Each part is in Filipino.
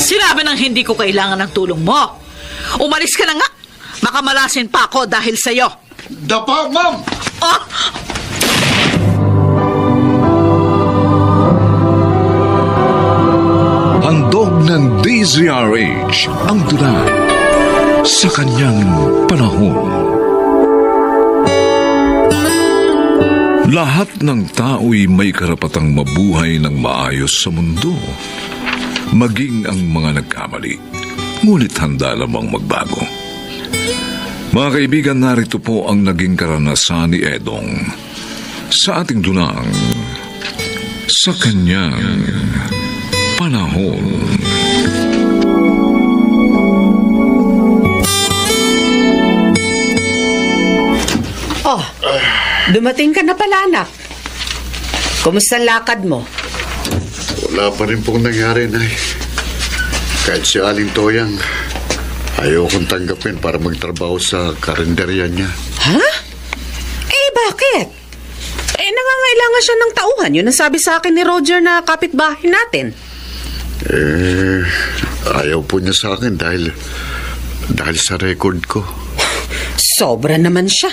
Sinabi nang hindi ko kailangan ng tulong mo. Umalis ka na nga. Makamalasin pa ako dahil sa'yo. Dapa, ma'am! Oh! Handog ng DZRH ang tula sa kanyang panahon. Lahat ng tao'y may karapatang mabuhay ng maayos sa mundo, maging ang mga nagkamali, ngunit handa lamang magbago. Mga kaibigan, narito po ang naging karanasan ni Edong sa ating dunang sa kanyang panahon. Oh, dumating ka na pala, anak. Kumusta ang lakad mo? Wala pa rin pong nangyari, Nay. Kahit si Aling Toyang, ayaw kong tanggapin para magtrabaho sa karinderya niya. Ha? Eh, bakit? Eh, nangangailangan siya ng tauhan. Yun ang sabi sa akin ni Roger na kapitbahay natin. Ayaw po niya sa akin dahil sa record ko. Sobra naman siya.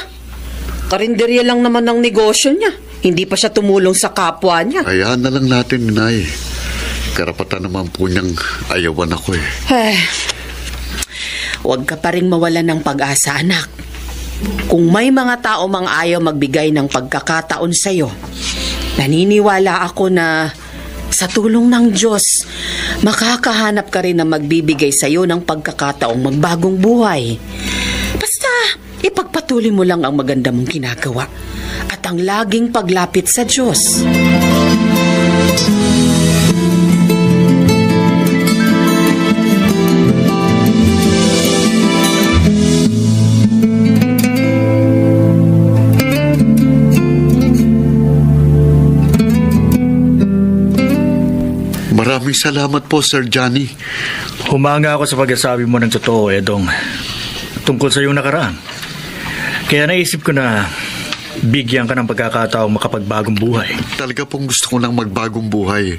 Karinderya lang naman ang negosyo niya. Hindi pa siya tumulong sa kapwa niya. Hayaan na lang natin, Nay. Karapatan naman po niyang ayawan ako eh. Huwag ka pa rin mawalan ng pag-asa, anak. Kung may mga tao mang ayaw magbigay ng pagkakataon sa'yo, naniniwala ako na sa tulong ng Diyos, makakahanap ka rin na magbibigay sa'yo ng pagkakataong magbagong buhay. Basta, ipagpatuloy mo lang ang maganda mong ginagawa at ang laging paglapit sa Diyos. Maraming salamat po, Sir Johnny. Humanga ako sa pagkasabi mo ng totoo, Edong, tungkol sa iyong nakaraan. Kaya naisip ko na bigyan ka ng pagkakataong makapagbagong buhay. Talaga pong gusto ko ng magbagong buhay.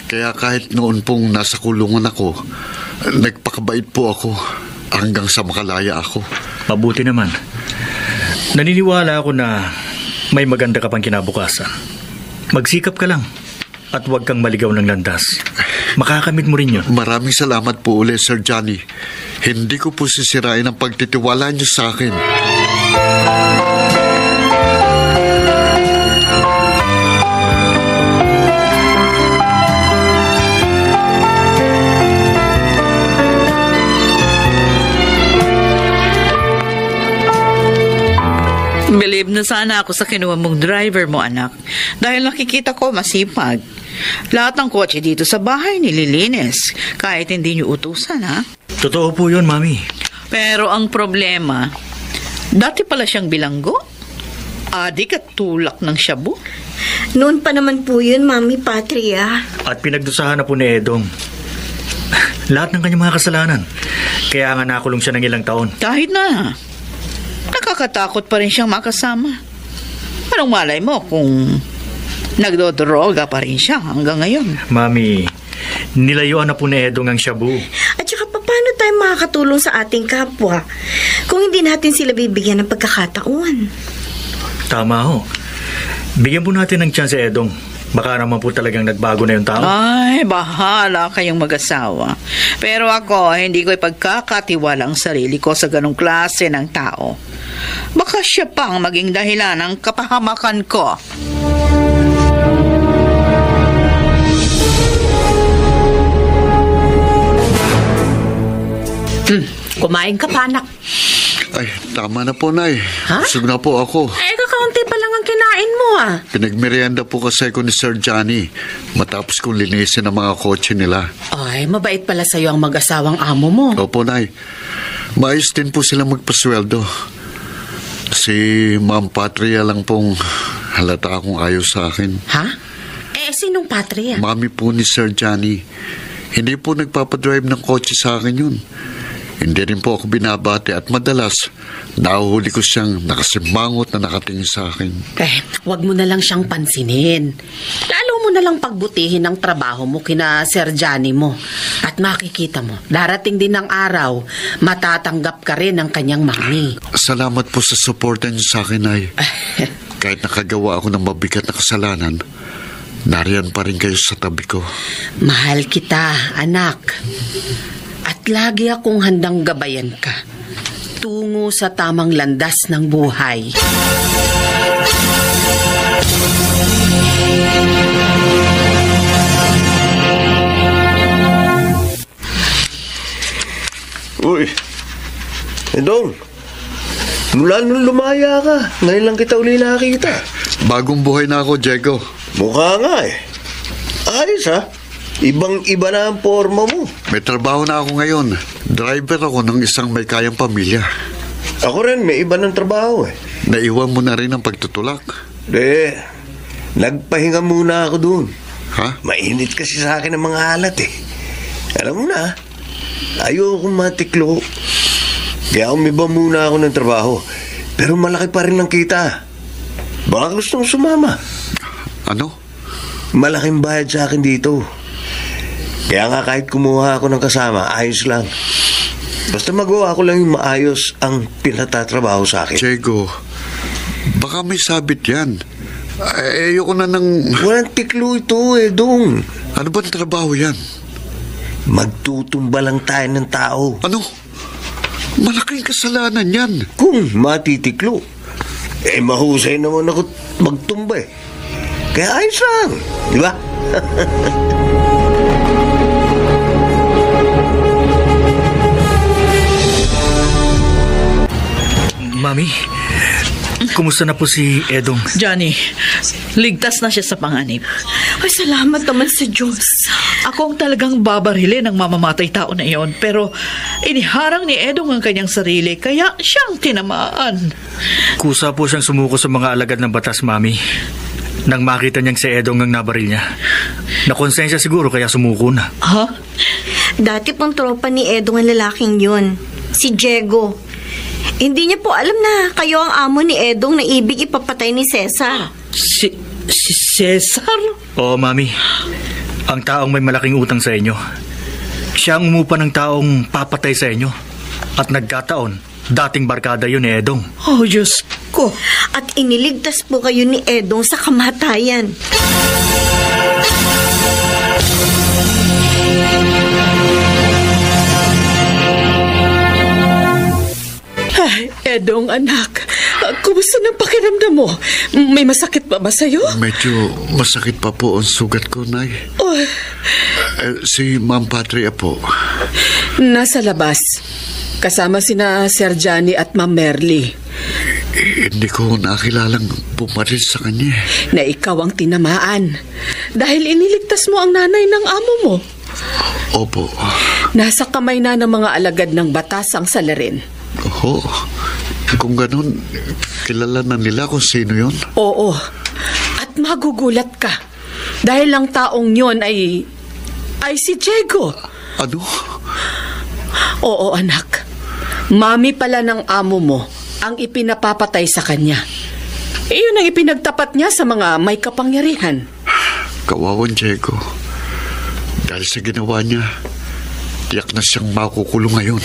Kaya kahit noon pong nasa kulungan ako, nagpakabait po ako hanggang sa makalaya ako. Mabuti naman. Naniniwala ako na may maganda ka pang kinabukasan. Magsikap ka lang at huwag kang maligaw ng landas. Makakamit mo rin yun. Maraming salamat po ulit, Sir Johnny. Hindi ko po sisirain ang pagtitiwala niyo sa akin. Believe na sana ako sa kinuha mong driver mo, anak. Dahil nakikita ko masipag. Lahat ng kotse dito sa bahay nililinis. Kahit hindi niyo utusan, ha? Totoo po yun, Mami. Pero ang problema, dati pala siyang bilanggo. Adik at tulak ng shabu. Noon pa naman po yun, Mami Patria. At pinagdusahan na po ni Edong lahat ng kanyang mga kasalanan. Kaya nga nakulong siya ng ilang taon. Kahit na, nakakatakot pa rin siyang makasama. Anong malay mo kung nagdodroga pa rin siya hanggang ngayon? Mami, nilayuan na po ni Edong ang shabu. At saka paano tayo makakatulong sa ating kapwa kung hindi natin sila bibigyan ng pagkakataon? Tama ho. Bigyan po natin ng chance si Edong. Baka naman po talagang nagbago na yung tao. Ay, bahala kayong mag-asawa. Pero ako, hindi ko ipagkakatiwala ang sarili ko sa ganong klase ng tao. Baka siya pang maging dahilan ng kapahamakan ko. Kumain ka pa, anak. Ay, tama na po, Nay. Ha? Busog na po ako. Eh, kakaunti pa lang ang kinain mo, ah. Pinagmerienda po kasi ko ni Sir Johnny matapos kong linisin ang mga kotse nila. Ay, mabait pala sa'yo ang mag-asawang amo mo. Opo, Nay. Maayos din po silang magpasweldo. Si Ma'am Patria lang pong halata akong ayaw sa akin. Ha? Eh, sinong Patria? Mami po ni Sir Johnny. Hindi po nagpapadrive ng kotse sa akin yun. Hindi rin po ako binabati at madalas Nahuhuli ko siyang nakasimangot na nakatingin sa akin. Wag mo na lang siyang pansinin. Lalo mo na lang pagbutihin ang trabaho mo kina Sir Johnny mo. At makikita mo, darating din ang araw, matatanggap ka rin ng kanyang mami. Salamat po sa suporta niyo sa akin, Nay. Kahit nakagawa ako ng mabigat na kasalanan, nariyan pa rin kayo sa tabi ko. Mahal kita, anak. At lagi akong handang gabayan ka tungo sa tamang landas ng buhay. Uy, Edong, mula nung lumaya ka, ngayon lang kita uli nakita. Bagong buhay na ako, Diego. Mukha nga eh. Ayos ha, ibang-iba na ang forma mo. May trabaho na ako ngayon. Driver ako ng isang may kayang pamilya. Ako rin, may iba ng trabaho eh. Naiwan mo na rin ang pagtutulak. Nagpahinga muna ako dun. Ha? Mainit kasi sa akin ang mga alat eh. Alam mo na, ayokong matiklo. Kaya umiba muna ako ng trabaho. Pero malaki pa rin ang kita. Baka gustong sumama. Ano? Malaking bayad sa akin dito. Kaya nga kahit kumuha ako ng kasama, ayos lang. Basta magawa ko lang yung maayos ang pinatatrabaho sa akin. Diego, baka may sabit yan. Ayoko na ng... Walang tiklo ito eh, Dong. Ano ba ang trabaho yan? Magtutumba lang tayo ng tao. Ano? Malaking kasalanan yan. Kung matitiklo, mahusay naman ako magtumba eh. Kaya ayos lang, di ba? Mami, kumusta na po si Edong? Johnny, ligtas na siya sa panganib. Ay, salamat naman sa Diyos. Ako ang talagang babarilin ng mamamatay tao na iyon, pero iniharang ni Edong ang kanyang sarili, kaya siyang tinamaan. Kusa po siyang sumuko sa mga alagad ng batas, Mami. Nang makita niyang si Edong ang nabaril niya. Nakonsensya siguro kaya sumuko na. Ha? Dati pong tropa ni Edong ang lalaking yun. Si Diego. Hindi niya po alam na kayo ang amo ni Edong na ibig ipapatay ni Cesar. Si Cesar? Oo, Mami. Ang taong may malaking utang sa inyo. Siya ang umupa ng taong papatay sa inyo. At nagkataon, dating barkada yun ni Edong. Oh, Diyos ko. At iniligtas po kayo ni Edong sa kamatayan. Ay, Edong, anak. Kumusta ng pakiramdam mo? May masakit pa ba sa'yo? Medyo masakit pa po ang sugat ko, Nay. Si Ma'am Patria po. Nasa labas. Kasama sina Sir Johnny at Ma'am Merly. Hindi ko nakilalang pumaril sa kanya. Na ikaw ang tinamaan. Dahil iniligtas mo ang nanay ng amo mo. Opo. Nasa kamay na ng mga alagad ng batas ang salarin. Oo. Kung ganun, kilala na nila kung sino yon. Oo. At magugulat ka. Dahil ang taong yon ay si Diego. Ano? Oo, anak. Mami pala ng amo mo ang ipinapapatay sa kanya. Iyon ang ipinagtapat niya sa mga may kapangyarihan. Kawawan Diego. Dahil sa ginawa niya, tiyak na siyang makukulong ngayon.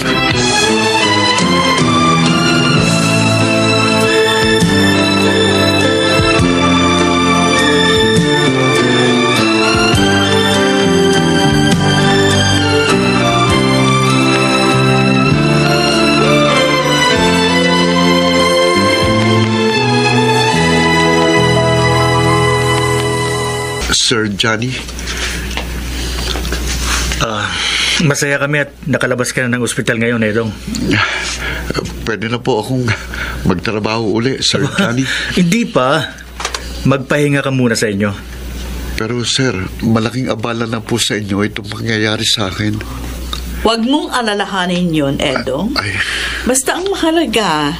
Sir Johnny? Masaya kami at nakalabas ka na ng ospital ngayon, Edong. Pwede na po akong magtrabaho uli, Sir Johnny. Hindi pa. Magpahinga ka muna sa inyo. Pero sir, malaking abala na po sa inyo itong pangyayari sa akin. Huwag mong alalahanin yun, Edong. Basta ang mahalaga,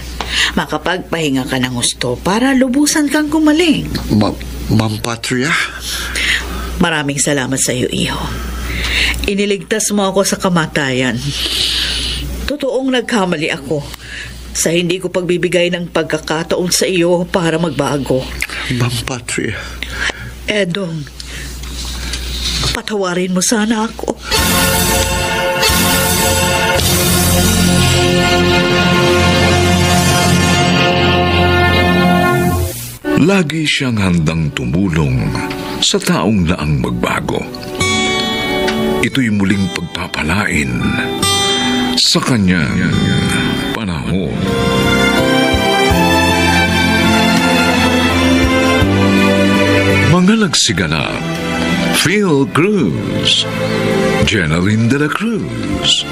makapagpahinga ka ng gusto para lubusan kang gumaling. Ma'am Patria? Maraming salamat sa iyo, iho. Iniligtas mo ako sa kamatayan. Totoong nagkamali ako. sa hindi ko pagbibigay ng pagkakataon sa iyo para magbago. Ma'am Patria. Edong, patawarin mo sana ako. Lagi siyang handang tumulong sa taong naang magbago. Ito'y muling pagpapalain sa kanyang panahon. Mga nagsiganap: Phil Cruz, Jenaline de la Cruz,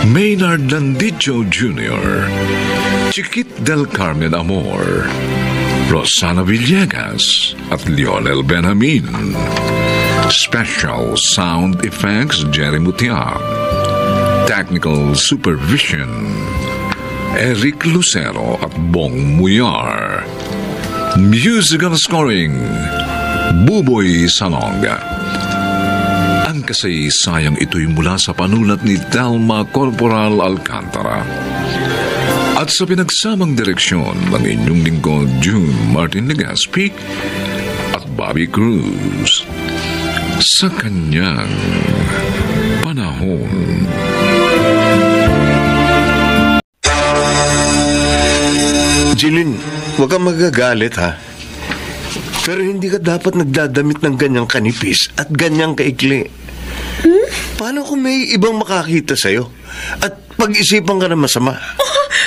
Maynard Landicho Jr., Chiquit del Carmen Amor, Rosana Villegas at Lionel Benjamin. Special Sound Effects Jerry Mutia. Technical Supervision Eric Lucero at Bong Muyar. Musical Scoring Buboy Salonga. Ang kasaysayang ito'y mula sa panulat ni Telma Corporal Alcantara at sa pinagsamang direksyon ng inyong lingkod June Martin Legaspi at Bobby Cruz sa kanyang panahon. Jilin, huwag kang magagalit ha. Pero hindi ka dapat nagdadamit ng ganyang kanipis at ganyang kaikli. Paano kung may ibang makakita sa'yo at pag-isipan ka na masama?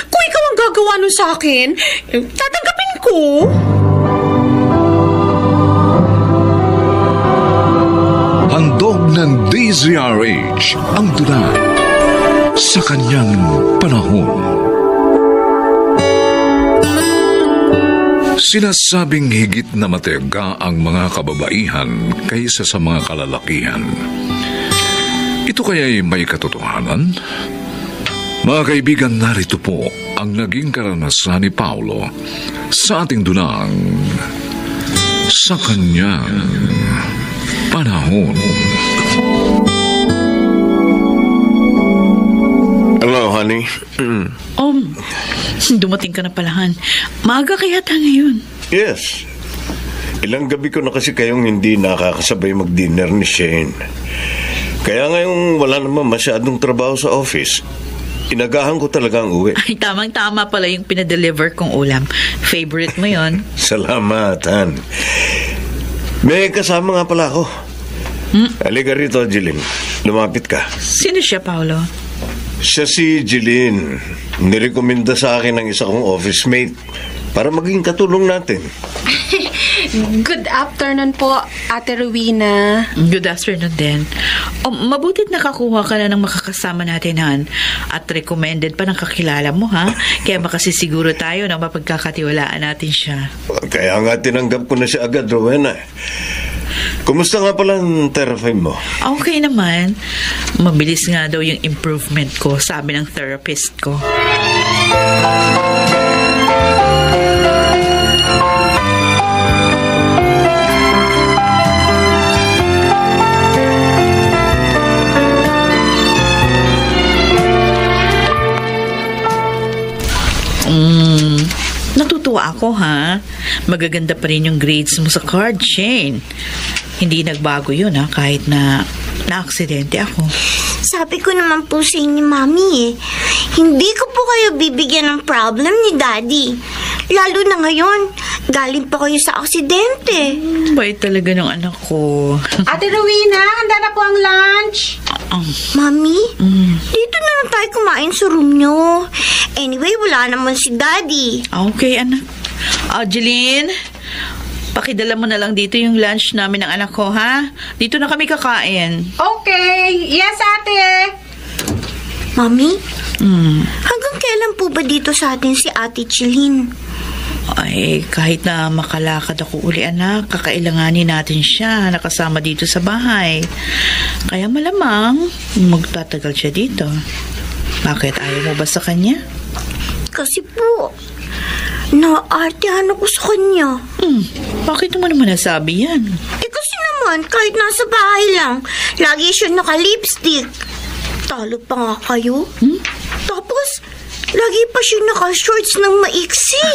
Kung ikaw ang gagawa nun sa akin, tatanggapin ko. Handog ng DZRH ang tula sa kanyang panahon. Sinasabing higit na matyaga ang mga kababaihan kaysa sa mga kalalakihan. Ito kaya'y may katotohanan? Mga kaibigan, narito po ang naging karanasan ni Paulo sa ating dunang sa kanyang panahon. Hello, honey. Dumating ka na palahan. Maaga kaya ta ngayon? Yes. Ilang gabi ko na kasi kayong hindi nakakasabay mag-dinner ni Shane. Kaya ngayong wala naman masyadong trabaho sa office, inagahan ko talaga ang uwi. Ay, tamang-tama pala yung pinadeliver kong ulam. Favorite mo yon? Salamat, Han. May kasama nga pala ako. Halika rito, Jilin. Lumapit ka. Sino siya, Paolo? Siya si Jilin. Nirekomenda sa akin ng isa kong office mate para maging katulong natin. Good afternoon po, Ate Rowena. Good afternoon din. Mabutit nakakuha ka na ng makakasama natin, Han. At recommended pa ng kakilala mo, ha? Kaya makasisiguro tayo na mapagkakatiwalaan natin siya. Kaya nga tinanggap ko na siya agad, Rowena. Kumusta nga pala ang therapy mo? Okay naman. Mabilis nga daw yung improvement ko, sabi ng therapist ko. Natutuwa ako, ha? Magaganda pa rin yung grades mo sa card, Shane. Hindi nagbago yun, ha? Kahit na na-aksidente ako. Sabi ko naman po sa inyo, Mami, hindi ko po kayo bibigyan ng problem ni Daddy. Lalo na ngayon, galing pa kayo sa aksidente. Bait talaga ng anak ko. Ate Rowena, handa na po ang lunch. Mami, dito na lang tayo kumain sa room nyo. Anyway, wala naman si Daddy. Okay, anak. Jeline, pakidala mo na lang dito yung lunch namin ng anak ko, ha? Dito na kami kakain. Okay. Yes, ate. Mami, hanggang kailan po ba dito sa atin si Ate Chilin? Ay, kahit na makalakad ako uli, anak, kakailanganin natin siya nakasama dito sa bahay. Kaya malamang magtatagal siya dito. Bakit, ayaw mo ba sa kanya? Kasi po, naartehan ako sa kanya. Bakit mo naman nasabi yan? Kasi naman, kahit nasa bahay lang, lagi siya naka-lipstick. Talo pa nga kayo. Tapos, Lagi pa siya naka-shorts ng maiksi.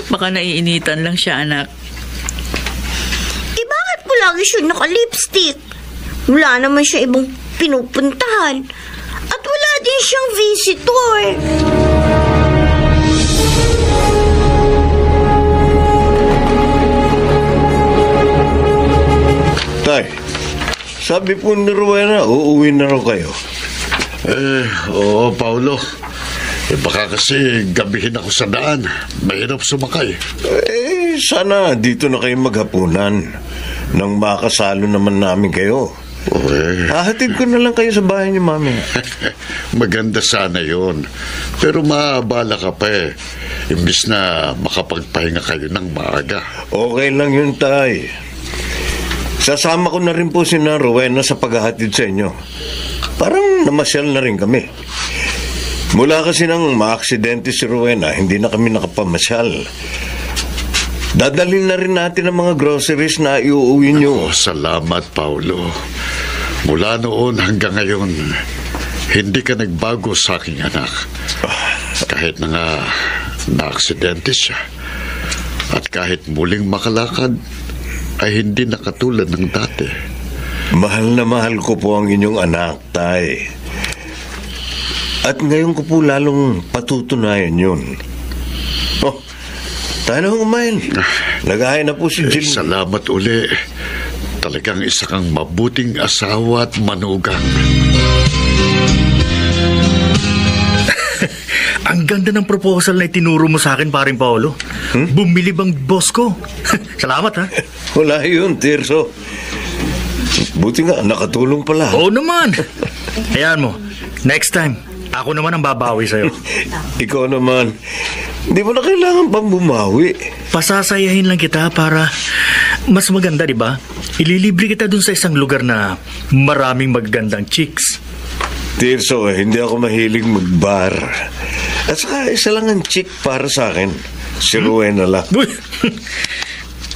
Baka naiinitan lang siya, anak. Bakit po lagi siya naka-lipstick? Wala naman siya ibang pinupuntahan. At wala din siyang visitor. Tay, sabi po ni Rowena, uuwi na raw kayo. Oo, Paulo. Baka kasi gabihin ako sa daan. Mahirap sumakay. Sana dito na kayo maghapunan nang makasalo naman namin kayo. Hahatid ko na lang kayo sa bahay ni Mami. Maganda sana yon. Pero maabala ka pa eh. Imbis na makapagpahinga kayo ng maaga. Okay lang yun, Tay. Sasama ko na rin po si Rowena sa paghahatid sa inyo. Parang namasyal na rin kami. Mula kasi nang maaksidente si Rowena, hindi na kami nakapamasyal. Dadalhin na rin natin ang mga groceries na iuuwi nyo. Salamat, Paulo. Mula noon hanggang ngayon, hindi ka nagbago sa aking anak. Kahit na nga na-aksidente siya. At kahit muling makalakad, ay hindi nakatulad ng dati. Mahal na mahal ko po ang inyong anak, Tay. At ngayon ko po lalong patutunayan yun. Oh, tayo na kumain. Nagahay na po si Jill. Salamat uli. Talagang isa kang mabuting asawa at manugang. Ang ganda ng proposal na itinuro mo sa akin, paring Paolo. Bumili bang boss ko? Salamat, ha? Wala yun, Tirso. Buti nga, nakatulong pala. Oo naman. Hayaan mo, next time, ako naman ang babawi sa'yo. Ikaw naman, hindi mo na kailangan pang bumawi. Pasasayahin lang kita para mas maganda, di ba? Ililibre kita dun sa isang lugar na maraming magagandang chicks. Tirso, hindi ako mahilig magbar. At saka isa lang ang chick para sa akin. Si Rowena lang. Uy,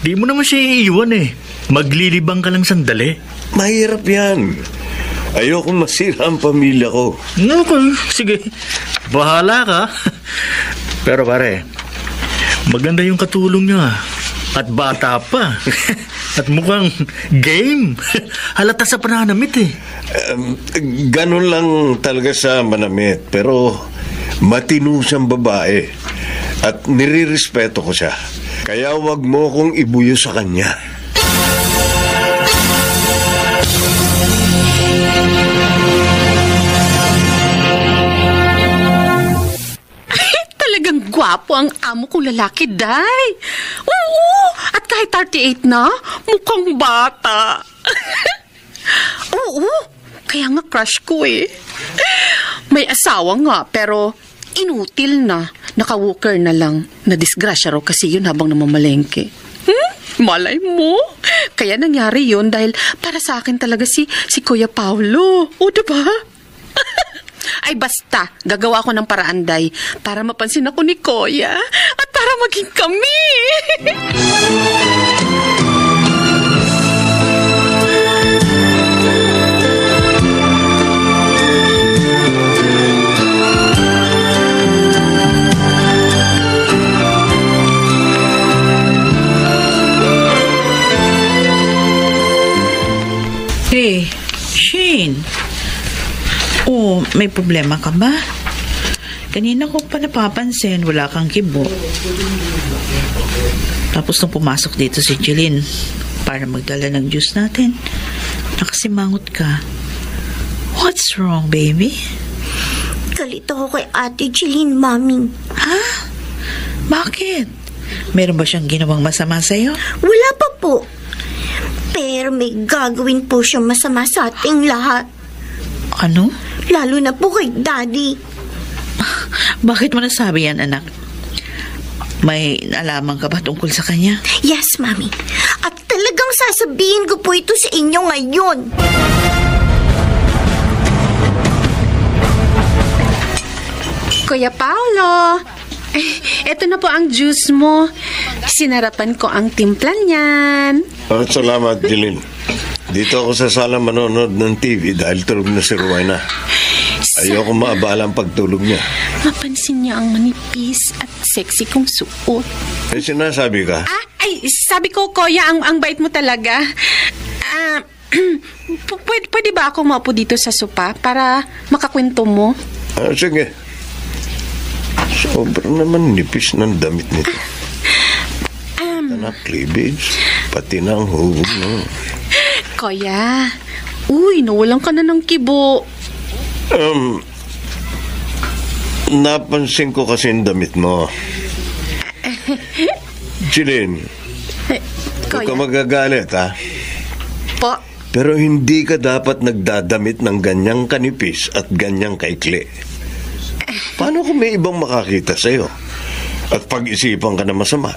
di mo naman siya iiwan eh. Maglilibang ka lang sandali. Mahirap yan. Ayoko masira ang pamilya ko. Okay, sige. Bahala ka. Pero pare, maganda yung katulong niya. At bata pa. At mukhang game. Halata sa pananamit eh. Ganun lang talaga sa manamit. Pero matino siyang babae. At nirirespeto ko siya. Kaya wag mo kong ibuyo sa kanya. Talagang gwapo ang amo kong lalaki, Day. Oo, at kahit 38 na, mukhang bata. Oo, kaya nga crush ko eh. May asawa nga, pero inutil na. Naka-walker na lang. Nadisgrasya raw kasi yun habang namamalengke. Malay mo. Kaya nangyari yun dahil para sa akin talaga si Kuya Paulo. O, diba? Ay basta, gagawa ko ng paraan, Day, para mapansin ako ni Kuya at para maging kami. Hey, Shane. Oh, may problema ka ba? Kanina ko pa napapansin, wala kang kibo. Tapos nung pumasok dito si Jeline para magdala ng juice natin, nakasimangot ka. What's wrong, baby? Galit ako kay Ate Jeline, Mami. Ha? Bakit? Meron ba siyang ginawang masama sa'yo? Wala pa po. Pero may gagawin po siyang masama sa ating lahat. Ano? Lalo na po kay Daddy. Bakit mo nasabi yan, anak? May alaman ka ba tungkol sa kanya? Yes, Mami. At talagang sasabihin ko po ito sa inyo ngayon. Kuya Paolo, eto na po ang juice mo. Sinarapan ko ang timpla niyan. Salamat, Jeline. Dito ako sa sala manonood ng TV dahil tulog na si Rowena. Ayoko maabala ang pagtulog niya. Mapansin niya ang manipis at sexy kong suot. Eh, sinasabi ka? Ay, sabi ko, Kuya, ang bait mo talaga. Pwede ba ako maupo dito sa sopa para makakwento mo? Sige. Sobrang naman nipis ng damit nito. Anak, cleavage, pati na ang hubog mo. Kuya, nawalan ka na ng kibo. Napansin ko kasi ang damit mo. Jeline, huwag ka magagalit, ha? Po? Pero hindi ka dapat nagdadamit ng ganyang kanipis at ganyang kaikli. Paano kung may ibang makakita sa'yo? At pag-isipan ka na masama?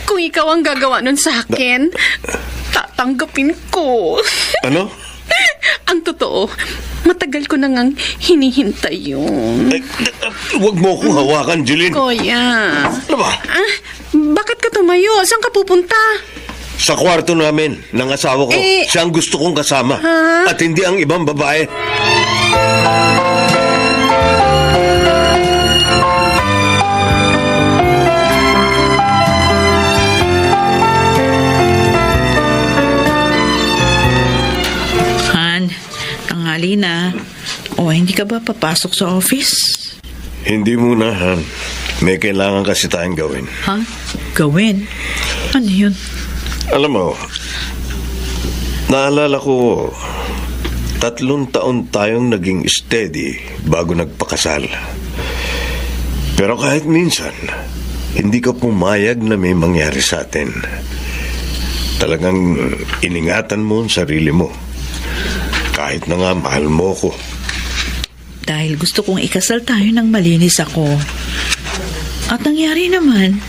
Kung ikaw ang gagawa nun sa akin, tatanggapin ko. Ano? Ang totoo, matagal ko na ngang hinihintay yun. Huwag mo akong hawakan, Jeline. Kuya. Ano ba? Bakit ka tumayo? Saan ka pupunta? Sa kwarto namin, ng asawa ko. Siya ang gusto kong kasama. At hindi ang ibang babae. Tanghali na. Hindi ka ba papasok sa office? Hindi muna, Han. May kailangan kasi tayong gawin. Ha? Gawin? Ano yun? Alam mo, naalala ko, 3 taon tayong naging steady bago nagpakasal. Pero kahit minsan, hindi ka pumayag na may mangyari sa atin. Talagang iningatan mo ang sarili mo. Kahit na nga mahal mo ko. Dahil gusto kong ikasal tayo ng malinis ako. At nangyari naman.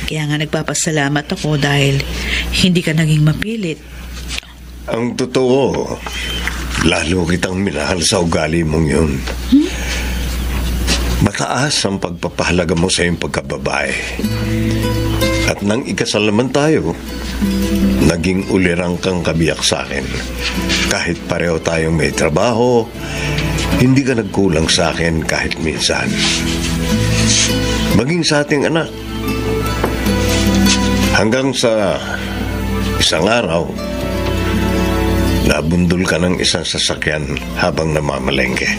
Kaya nga nagpapasalamat ako dahil hindi ka naging mapilit. Ang totoo, lalo kitang minahal sa ugali mong yun. Mataas ang pagpapahalaga mo sa iyong pagkababae. At nang ikasal naman tayo, naging ulirang kang kabiyak sa akin. Kahit pareho tayong may trabaho, hindi ka nagkulang sa akin kahit minsan. Maging sa ating anak. Hanggang sa isang araw, nabundol ka ng isang sasakyan habang namamalengke.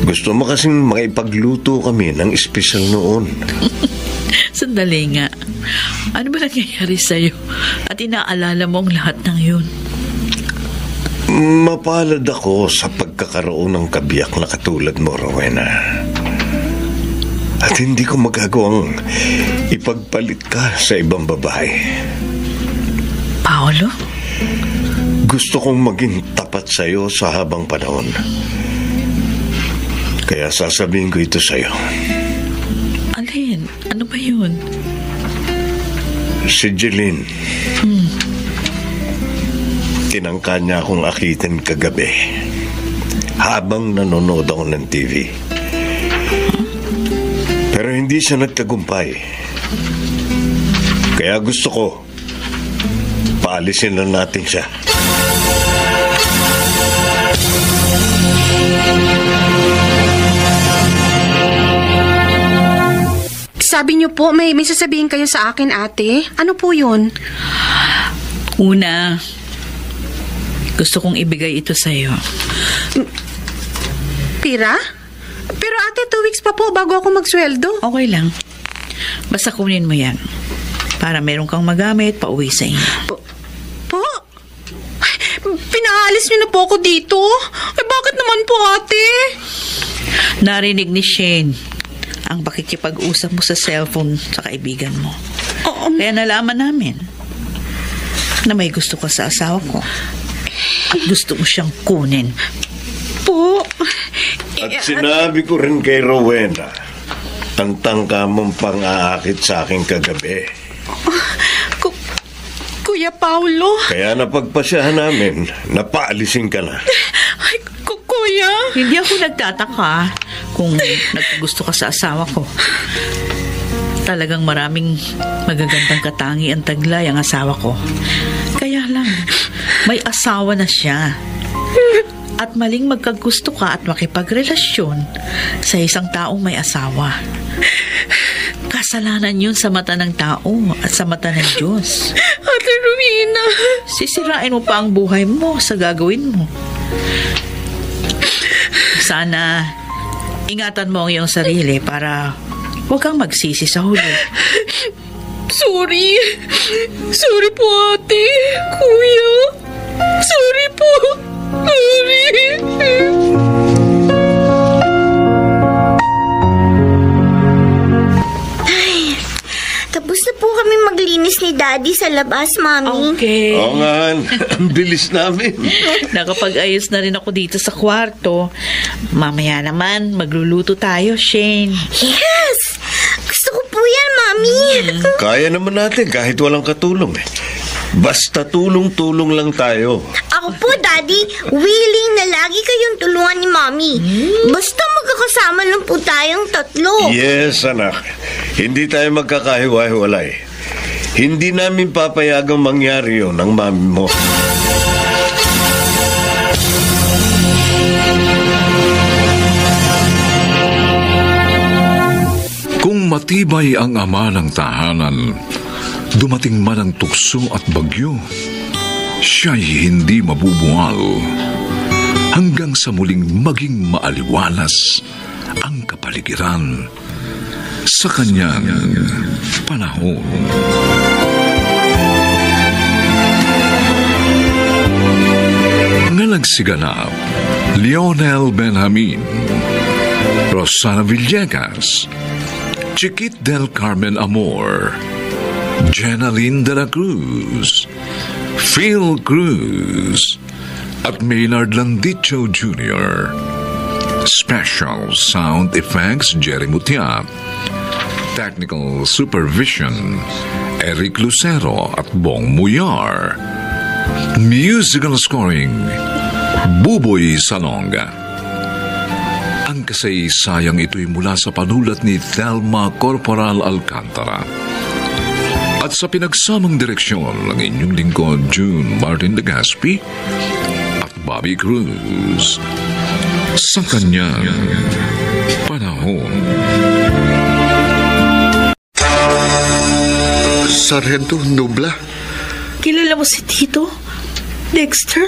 Gusto mo kasing makipagluto kami ng espesyal noon. Sandali nga. Ano ba nangyayari sa'yo? At inaalala mo ang lahat ng yun? Mapalad ako sa pagkakaroon ng kabiyak na katulad mo, Rowena. At hindi ko magagawang ipagpalit ka sa ibang babae. Paolo? Gusto kong maging tapat sa'yo sa habang panahon. Kaya sasabihin ko ito sa'yo. Alin? Ano ba yun? Si Jeline. Tinangka niya akong akitin kagabi habang nanonood ako ng TV. Pero hindi siya nagtagumpay. Kaya gusto ko, paalisin na natin siya. Sabi niyo po, may sasabihin kayo sa akin, ate. Ano po yun? Una, gusto kong ibigay ito sa'yo. Pira? Pero ate, 2 weeks pa po bago ako magsweldo. Okay lang. Basta kunin mo yan. Para meron kang magamit pa uwi sa inyo. Po? Pinaalis niyo na po ako dito? Ay, bakit naman po, ate? Narinig ni Shane ang pakikipag-usap mo sa cellphone sa kaibigan mo. Kaya nalaman namin na may gusto ka sa asawa ko. At gusto mo siyang kunin. Po? At sinabi ko rin kay Rowena, ang tangka mong pang-aakit sa akin kagabi. Kuya Paulo? Kaya napagpasyahan namin, napaalisin ka na. Ay, kuya? Hindi ako nagtataka kung naggusto ka sa asawa ko. Talagang maraming magagandang katangi ang taglay ang asawa ko. Kaya lang, may asawa na siya. at maling magkagusto ka at makipagrelasyon sa isang taong may asawa. Kasalanan yun sa mata ng tao at sa mata ng Diyos. Ate Rowena. Sisirain mo pa ang buhay mo sa gagawin mo. Sana ingatan mo ang iyong sarili para huwag kang magsisi sa huli. Sorry. Sorry po, ate. Kuya. Sorry po. Sorry. Ay, tapos na po kami maglinis ni Daddy sa labas, Mami. Okay. Oo nga, ang bilis namin. Nakapag-ayos na rin ako dito sa kwarto. Mamaya naman, magluluto tayo, Shane. Yes! Gusto ko po yan, Mami. Kaya naman natin kahit walang katulong eh. Basta tulong-tulong lang tayo. Ako po, Daddy, willing na lagi kayong tulungan ni Mami. Basta magkakasama lang po tayong tatlo. Yes, anak. Hindi tayo magkakahiwa-hiwalay. Hindi namin papayagang mangyari yun ng mami mo. Kung matibay ang ama ng tahanan, dumating man ang tukso at bagyo, siya'y hindi mabubuwal hanggang sa muling maging maaliwalas ang kapaligiran sa kanyang panahon. Nagsiganap, Lionel Benjamin, Rosana Villegas, Chiquit del Carmen Amor, Jenaline de la Cruz, Phil Cruz, at Maynard Landicho Jr. Special Sound Effects Jerry Mutia. Technical Supervision Eric Lucero at Bong Muyar. Musical Scoring Buboy Salonga. Ang kasaysayang ito'y mula sa panulat ni Thelma Corporal Alcantara at sa pinagsamang direksyon ng inyong lingkod June Martin de Gaspi at Bobby Cruz sa kanyang panahon. Sargento Nubla? Kilala mo si Tito? Dexter?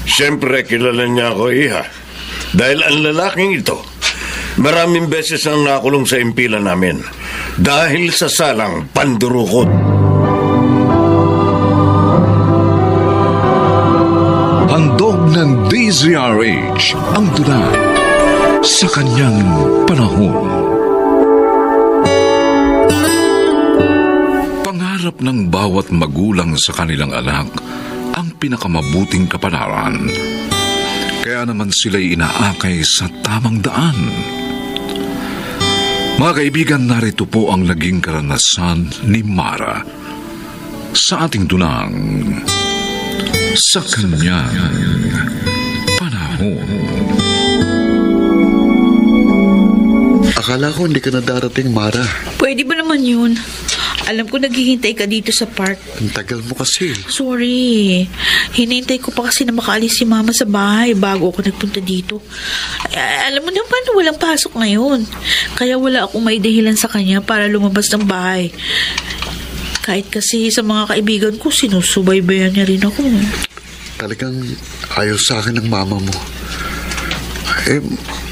Siyempre, kilala niya ako, iha. Dahil ang lalaking ito, maraming beses ang nakulong sa impilan namin dahil sa salang pandurukot. Handog ng DZRH ang tula sa kanyang panahon. Pangarap ng bawat magulang sa kanilang anak ang pinakamabuting kapalaran. Kaya naman sila'y inaakay sa tamang daan. Mga kaibigan, narito po ang naging karanasan ni Mara sa ating tunang sa kanyang panahon. Akala ko hindi ka na darating, Mara. Pwede ba naman yun? Alam ko naghihintay ka dito sa park. Ang tagal mo kasi. Sorry. Hinintay ko pa kasi na makaalis si Mama sa bahay bago ako nagpunta dito. Alam mo naman, walang pasok ngayon. Kaya wala akong may dahilan sa kanya para lumabas ng bahay. Kahit kasi sa mga kaibigan ko, sinusubaybayan niya rin ako. Talagang ayaw sa akin ng mama mo.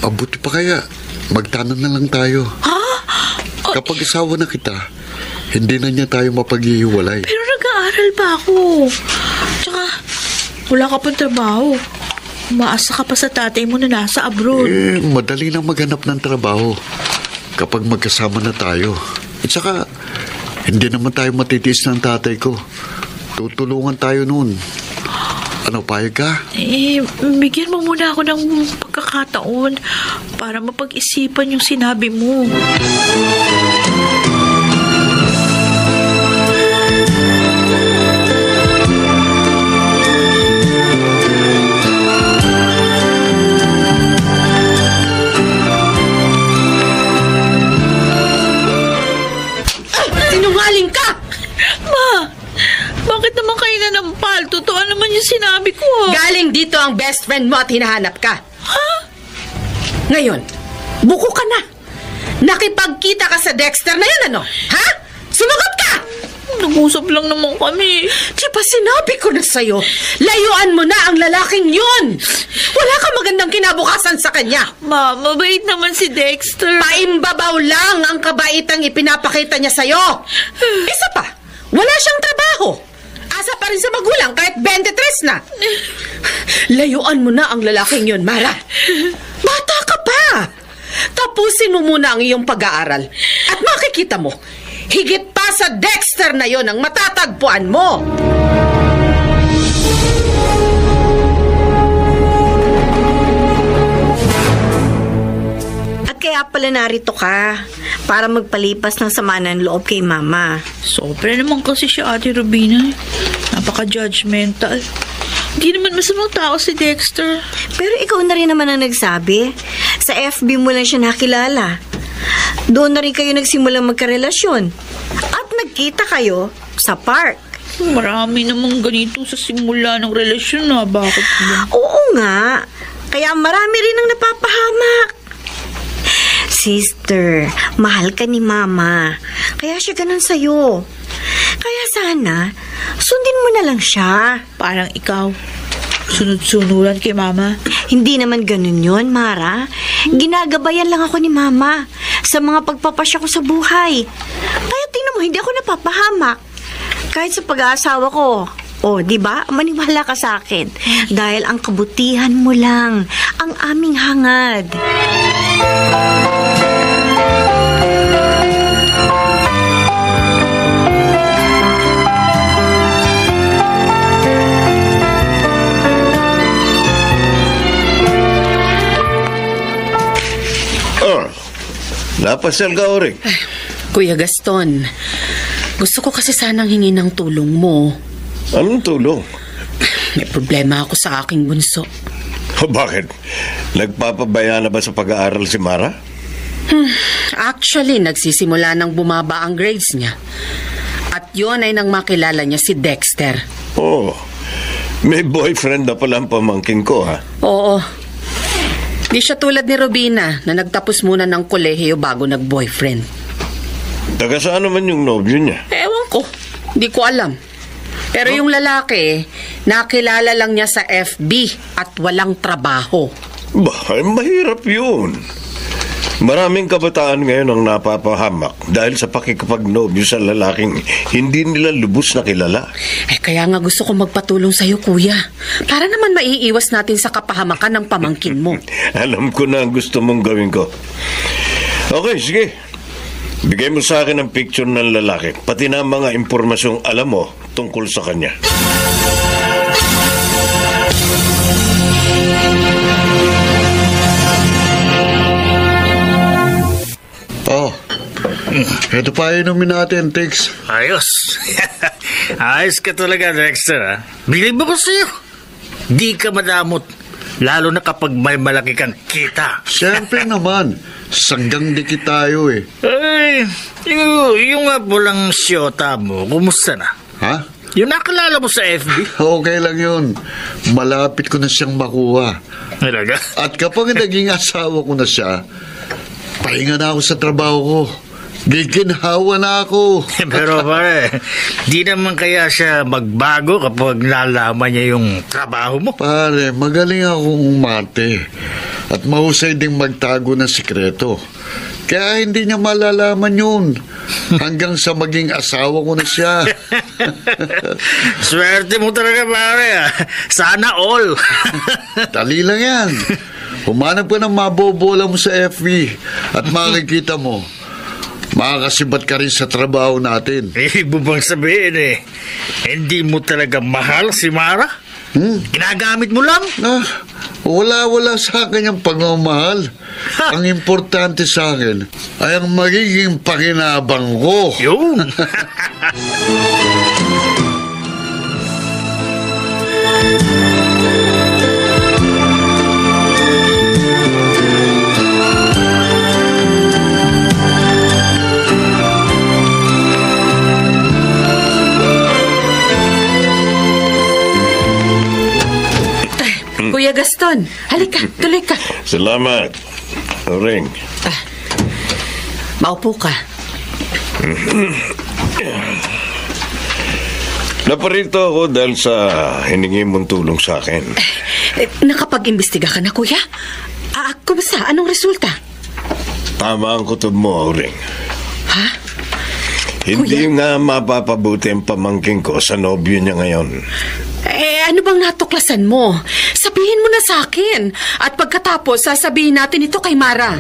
Mabuti pa kaya. Magtanan na lang tayo. Ha? Kapag asawa na kita, hindi na niya tayo mapaghihiwalay. Pero nag-aaral pa ako. Tsaka, wala ka pang trabaho. Umaasa ka pa sa tatay mo na nasa abroad. Madali lang maghanap ng trabaho kapag magkasama na tayo. At saka, hindi naman tayo matitiis ng tatay ko. Tutulungan tayo noon. Ano, payag ka? Bigyan mo muna ako ng pagkakataon para mapag-isipan yung sinabi mo. Sinungaling ka! Ma! Bakit naman kayo nanampal? Totoo naman yung sinabi ko, ha? Galing dito ang best friend mo at hinahanap ka. Ngayon, buko ka na. Nakipagkita ka sa Dexter na yun, ano? Ha? Sumagot ka! Nag-usap lang naman kami. Di ba sinabi ko na sa'yo, layuan mo na ang lalaking yun! Wala ka magandang kinabukasan sa kanya. Ma, mabait naman si Dexter. Paimbabaw lang ang kabaitang ipinapakita niya sa'yo. Isa pa, wala siyang trabaho. Asa pa rin sa magulang kahit 23 na. Layuan mo na ang lalaking yun, Mara. Bata ka pa. Tapusin mo muna ang iyong pag-aaral. At makikita mo, higit pa sa Dexter na yon ang matatagpuan mo. At kaya pala narito ka para magpalipas ng sama ng loob kay Mama. Sobra naman kasi siya, Ate Rubina. Napaka-judgmental. Hindi naman masamang tao si Dexter. Pero ikaw na rin naman ang nagsabi. Sa FB mo lang siya nakilala. Doon na rin kayo nagsimulang magkarelasyon. At nagkita kayo sa park. Marami namang ganito sa simula ng relasyon na. Bakit ba? Oo nga. Kaya marami rin ang napapahamak. Sister, mahal ka ni Mama. Kaya siya ganun sa'yo. Kaya sana, sundin mo na lang siya. Parang ikaw. Sunod-sunuran kay Mama. Hindi naman ganun yon, Mara. Ginagabayan lang ako ni Mama sa mga pagpapasya ko sa buhay. Kaya tingnan mo, hindi ako napapahamak. Kahit sa pag-aasawa ko. O, di ba? Maniwala ka sa akin. Dahil ang kabutihan mo lang ang aming hangad. Napasal ka, Ori. Kuya Gaston, gusto ko kasi sanang hingi ng tulong mo. Anong tulong? May problema ako sa aking bunso. Bakit? Nagpapabaya na ba sa pag-aaral si Mara? Actually, nagsisimula nang bumaba ang grades niya. At yun ay nang makilala niya si Dexter. Oh, may boyfriend na pala ang pamangkin ko, ha? Oo. Di siya tulad ni Robina na nagtapos muna ng kolehiyo bago nag-boyfriend. Taga saan naman yung nobyo niya? Ewan ko. Di ko alam. Pero yung lalaki, nakilala lang niya sa FB at walang trabaho. Bah, mahirap yun. Maraming kabataan ngayon ang napapahamak dahil sa pakikipagnobyo sa lalaking hindi nila lubos na kilala. Kaya nga gusto ko magpatulong sa'yo, kuya. Para naman maiiwas natin sa kapahamakan ng pamangkin mo. Alam ko na ang gusto mong gawin ko. Okay, sige. Bigay mo sa akin ang picture ng lalaki, pati na mga impormasyong alam mo tungkol sa kanya. Oh, ito pa inumin natin, Tix. Ayos. Ayos ka talaga, Dexter, ha? Bilib ako sa'yo. Di ka madamot. Lalo na kapag may malaki kang kita. Siyempre naman, sanggang dikit tayo eh. Ay, yung nga pulang siyota mo, kumusta na? Ha? Yung nakilala mo sa FB? Okay lang yun. Malapit ko na siyang makuha. Talaga? At kapag naging asawa ko na siya, pahinga na ako sa trabaho ko. Giginhawa na ako. Pero pare, di naman kaya siya magbago kapag nalaman niya yung trabaho mo? Pare, magaling akong umarte. At mahusay ding magtago ng sikreto. Kaya hindi niya malalaman yun. Hanggang sa maging asawa ko na siya. Swerte mo talaga, pare. Sana all. Dali lang yan. Humanap ka ng mabobola mo sa FB at makikita mo. Makakasibat ka rin sa trabaho natin. Ibig bang sabihin hindi mo talaga mahal si Mara? Ginagamit mo lang? Wala sa akin yung pagmamahal. Ang importante sa akin ay ang magiging pakinabang ko. Yun. Kuya Gaston, halika, tuloy ka. Salamat, Oring. Maupo ka. Naparito ako dahil sa hiningi mong tulong sa akin. Nakapag-imbestiga ka na, kuya? Kumusta? Anong resulta? Tama ang kutob mo, Oring. Ha? Hindi nga mapapabuti ang pamangking ko sa nobyo niya ngayon. Ano bang natuklasan mo? Sabihin mo na sa akin. At pagkatapos, sasabihin natin ito kay Mara.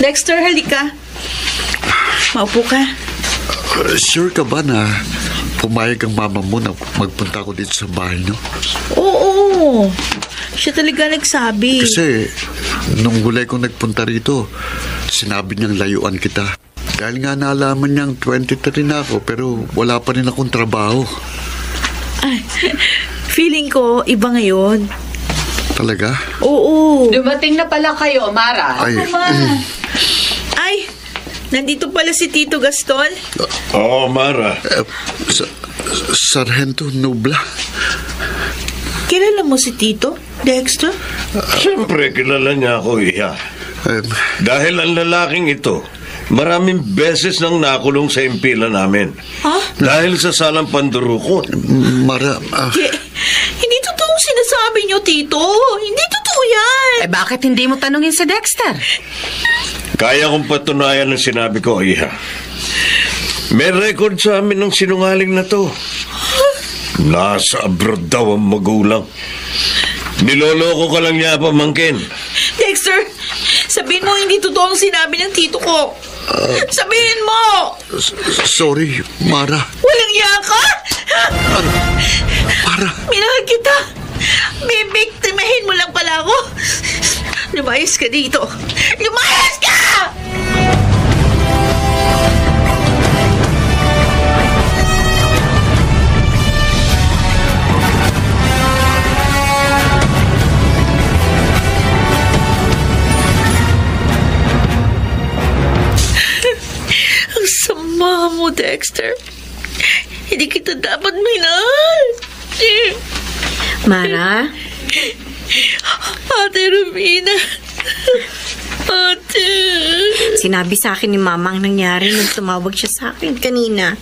Dexter, halika. Maupo ka. Sure ka ba na pumayag ang mama mo na magpunta ko dito sa bahay niyo? Oo. Siya talaga nagsabi. Kasi nung huli kong nagpunta rito, sinabi niyang layuan kita. Dahil nga nalaman niyang 23 na ako pero wala pa rin akong trabaho. Ay, feeling ko iba ngayon. Talaga? Oo. Dumating na pala kayo, Mara. Ay, Ay, nandito pala si Tito Gaston. Oo, Mara. Sargento Nobla. Kilala mo si Tito, Dexter? Siyempre, kilala niya ako, Iha. Dahil ang lalaking ito, maraming beses nang nakulong sa impila namin. Ha? Dahil sa salang pandurukot. Hindi totoo sinasabi niyo, Tito. Hindi totoo yan. Bakit hindi mo tanungin si Dexter? Kaya kong patunayan ang sinabi ko, Iha. May record sa amin ng sinungaling na to. Nasa abroad daw ang magulang. Niloloko ka lang niya, pamangkin. Dexter, sabihin mo hindi totoo ang sinabi ng tito ko. Sabihin mo! Sorry, Mara. Walang iya ka? Mara. Minahal kita. Bibiktimahin mo lang pala ako. Lumayas ka dito. Lumayas ka! Ang sama mo, Dexter. Hindi kita dapat minahal. Mara? Ate Rubina. Ate. Sinabi sa akin ni Mama ang nangyari nung tumawag siya sa akin kanina.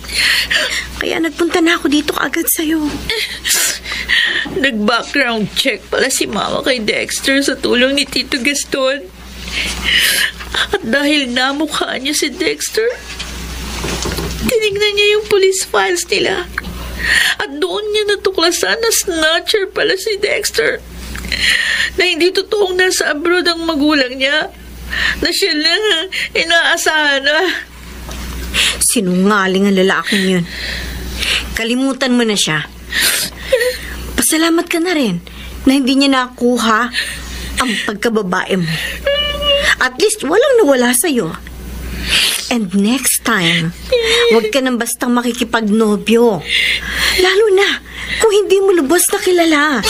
Kaya nagpunta na ako dito agad sa'yo. Nag-background check pala si Mama kay Dexter sa tulong ni Tito Gaston. At dahil namukha niya si Dexter, tinignan niya yung police files nila. At doon niya natuklasan na snatcher pala si Dexter. Na hindi totoong nasa abroad ang magulang niya. Na siya lang ang inaasahan na. Sinungaling ang lalaking yun. Kalimutan mo na siya. Pasalamat ka na rin na hindi niya nakuha ang pagkababae mo. At least walang nawala sa'yo. And next time, huwag ka nang bastang makikipagnobyo. Lalo na kung hindi mo lubos na kilala.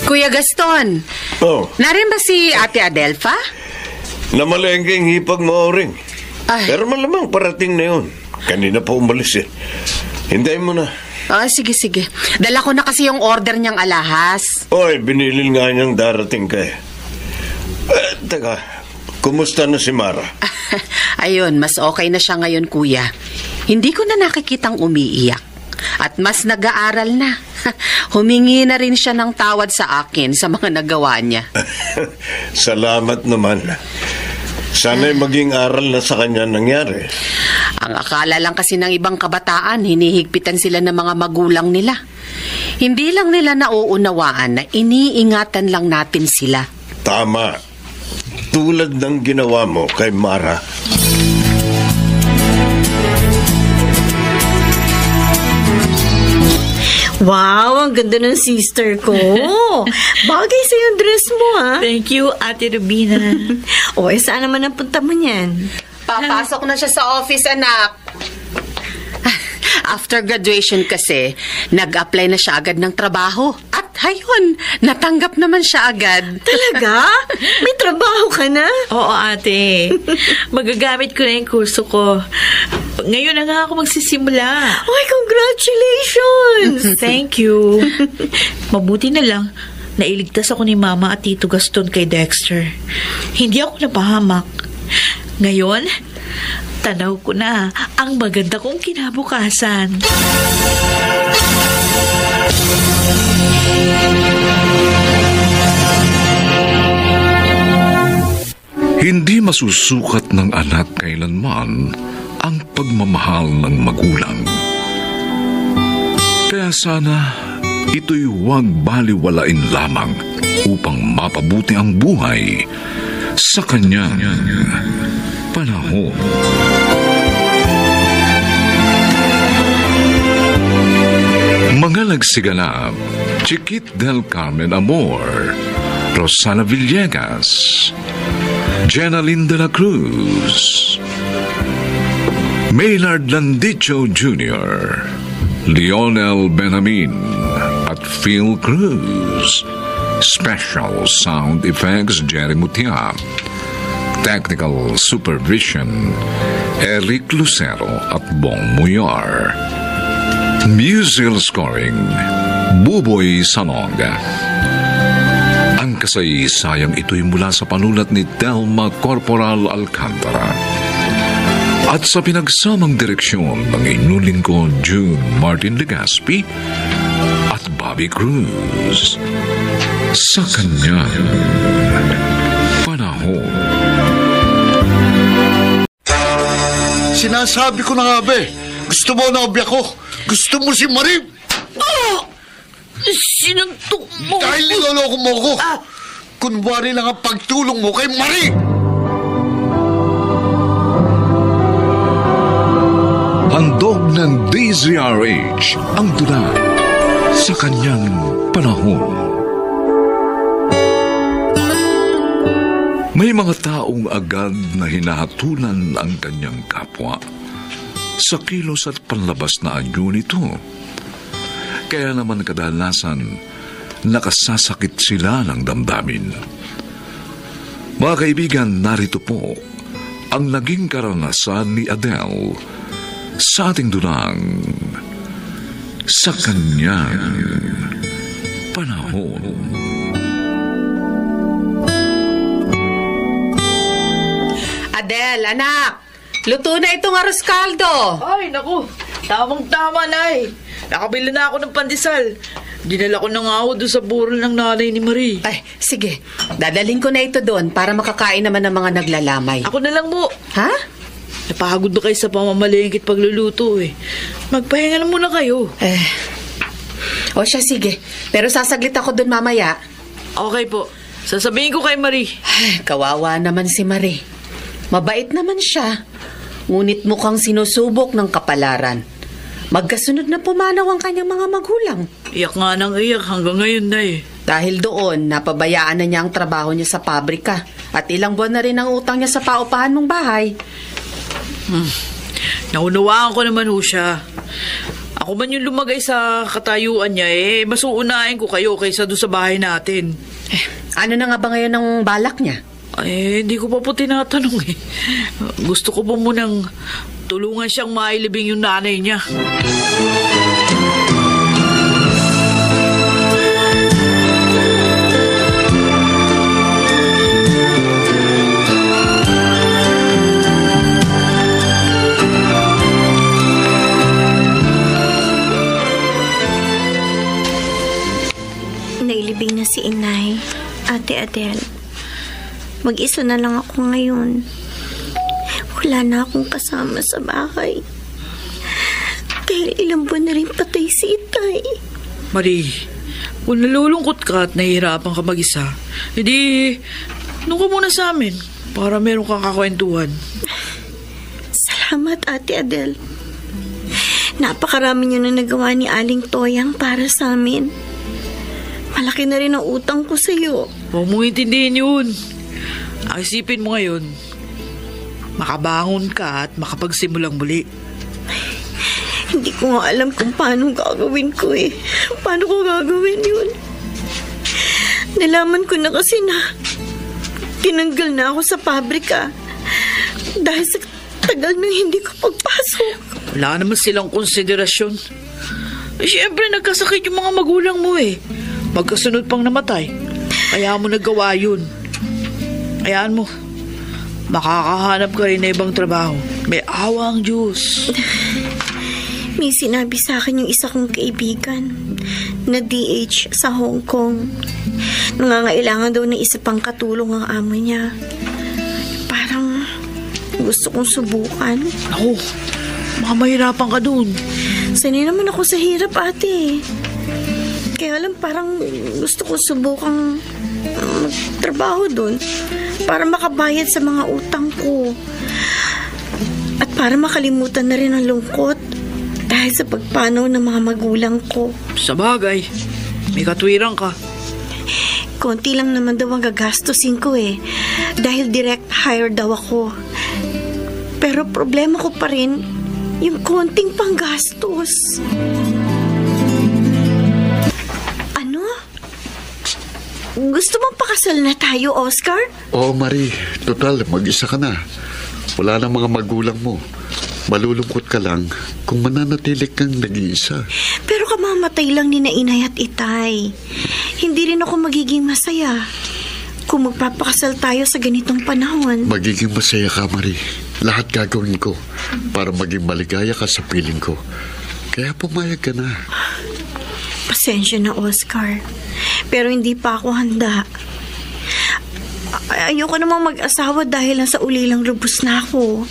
Kuya Gaston, narin ba si Ate Adelfa? Namalengke ang hipag mo, Oring. Ay. Pero malamang parating na yun. Kanina pa umalis eh. Hintayin mo na. Sige. Dala ko na kasi yung order niyang alahas. Oy, binilil nga niyang darating ka eh. Teka, kumusta na si Mara? Ayun, mas okay na siya ngayon, kuya. Hindi ko na nakikitang umiiyak. At mas nag-aaral na. Humingi na rin siya ng tawad sa akin sa mga nagawa niya. Salamat naman. Sana'y maging aral na sa kanya nangyari. Ang akala lang kasi ng ibang kabataan, hinihigpitan sila ng mga magulang nila. Hindi lang nila nauunawaan na iniingatan lang natin sila. Tama. Tulad ng ginawa mo kay Mara. Wow, ang ganda ng sister ko. Bagay sa yung dress mo, ha? Thank you, Ate Rubina. Saan naman ang punta mo niyan? Papasok na siya sa office, anak. After graduation kasi, nag-apply na siya agad ng trabaho. At At ayun, natanggap naman siya agad. Talaga? May trabaho ka na? Oo, ate. Magagamit ko na yung kurso ko. Ngayon na nga ako magsisimula. Ay, congratulations! Thank you. Mabuti na lang, nailigtas ako ni Mama at Tito Gaston kay Dexter. Hindi ako napahamak. Ngayon, tanaw ko na ang maganda kong kinabukasan. Hindi masusukat ng anak kailanman ang pagmamahal ng magulang. Kaya sana ito'y huwag baliwalain lamang upang mapabuti ang buhay sa kanyang panahon. Mga nagsiganap, Chiquit del Carmen Amor, Rosana Villegas, Jenaline de la Cruz, Maynard Landicho Jr., Lionel Benjamin at Phil Cruz. Special Sound Effects Jerry Mutia. Technical Supervision Eric Lucero at Bong Muyar. Musical Scoring Buboy Salonga. Ang kasaysayang ito'y mula sa panulat ni Telma Corporal Alcantara at sa pinagsamang direksyon ng inyong lingkod June Martin Legaspi at Bobby Cruz. Sa kanyang panahon. Sinasabi ko na nga ba gusto mo na obya ko? Gusto mo si Marie? Sinuntok mo! Dahil niloloko mo ko. Kunwari lang ang pagtulong mo kay Marie. Handog ng DZRH ang tula sa kanyang panahon. May mga taong agad na hinahatulan ang kanyang kapwa sa kilos at panlabas na anyo nito. Kaya naman kadalasan nakasasakit sila ng damdamin. Mga kaibigan, narito po ang naging karanasan ni Adele sa ating dulang sa kanyang panahon. Adele, anak! Luto na itong arroz caldo! Ay, naku. Tamang-tama, Nay. Nakabili na ako ng pandesal. Dinala ko na nga ako doon sa burol ng nanay ni Marie. Ay, sige. Dadaling ko na ito doon para makakain naman ng mga naglalamay. Ako na lang mo. Ha? Napagod na kayo sa pamamalengkit pagluluto eh. Magpahinga na muna kayo. O siya, sige. Pero sasaglit ako doon mamaya. Okay po. Sasabihin ko kay Marie. Ay, kawawa naman si Marie. Mabait naman siya. Ngunit mukhang sinusubok ng kapalaran. Magkasunod na pumanaw ang kanyang mga magulang. Iyak nga nang iyak hanggang ngayon na eh. Dahil doon, napabayaan na niya ang trabaho niya sa pabrika. At ilang buwan na rin ang utang niya sa paupahan mong bahay. Naunawaan ko naman ho siya. Ako man yung lumagay sa katayuan niya eh. Mas uunahin ko kayo kaysa doon sa bahay natin. Ano na nga ba ngayon ang balak niya? Hindi ko pa po tinatanong eh. Gusto ko po munang tulungan siyang mailibing yung nanay niya. Nailibing na si Inay, Ate Adele. Mag-isa na lang ako ngayon. Wala na akong kasama sa bahay. Dahil ilang buwan na rin patay si Itay. Marie, kung nalulungkot ka at nahihirapan ka mag-isa, edi, nung ka muna sa amin para meron kang kakwentuhan. Salamat, Ate Adele. Napakarami niyo na nagawa ni Aling Toyang para sa amin. Malaki na rin ang utang ko sa'yo. Huwag mong intindihin yun. Ang isipin mo ngayon, makabangon ka at makapagsimulang muli. Hindi ko nga alam kung paano gagawin ko eh. Paano ko gagawin yun? Nalaman ko na kasi na tinanggal na ako sa pabrika dahil sa tagal nang hindi ko pagpasok. Wala naman silang konsiderasyon. Siyempre, nagkasakit yung mga magulang mo eh. Magkasunod pang namatay. Kaya mo nagawa yun. Hayaan mo. Makakahanap ka rin na ibang trabaho. May awa ang Diyos. May sinabi sa akin yung isa kong kaibigan na DH sa Hong Kong. Nangangailangan daw ng isa pang katulong ang amo niya. Parang gusto kong subukan. Ako, mahirapan ka dun. Sanay naman ako sa hirap, ate. Kaya lang parang gusto kong subukang magtrabaho dun para makabayad sa mga utang ko. At para makalimutan na rin ang lungkot dahil sa pagpanaw ng mga magulang ko. Sa bagay, may katwiran ka. Konti lang naman daw ang gagastusin ko eh. Dahil direct hire daw ako. Pero problema ko pa rin yung konting panggastos. Ano? Gusto mong pakasal na tayo, Oscar? Oo, Marie. Total, mag-isa ka na. Wala na mga magulang mo. Malulungkot ka lang kung mananatilik kang nag-iisa. Pero kamamatay lang ni na inay at itay. Hindi rin ako magiging masaya kung magpapakasal tayo sa ganitong panahon. Magiging masaya ka, Marie. Lahat gagawin ko para maging maligaya ka sa piling ko. Kaya pumayag ka na. Pasensya na, Oscar. Pero hindi pa ako handa. Ayoko namang mag-asawa dahil lang sa ulilang lubos na ako.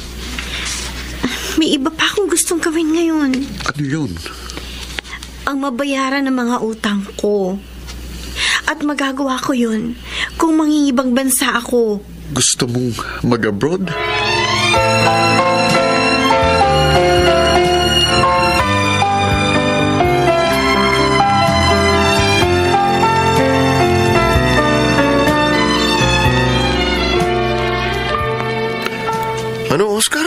May iba pa akong gustong gawin ngayon. Ano yun? Ang mabayaran ng mga utang ko. At magagawa ko yun kung mangingibang bansa ako. Gusto mong mag-abroad? Ano, Oscar?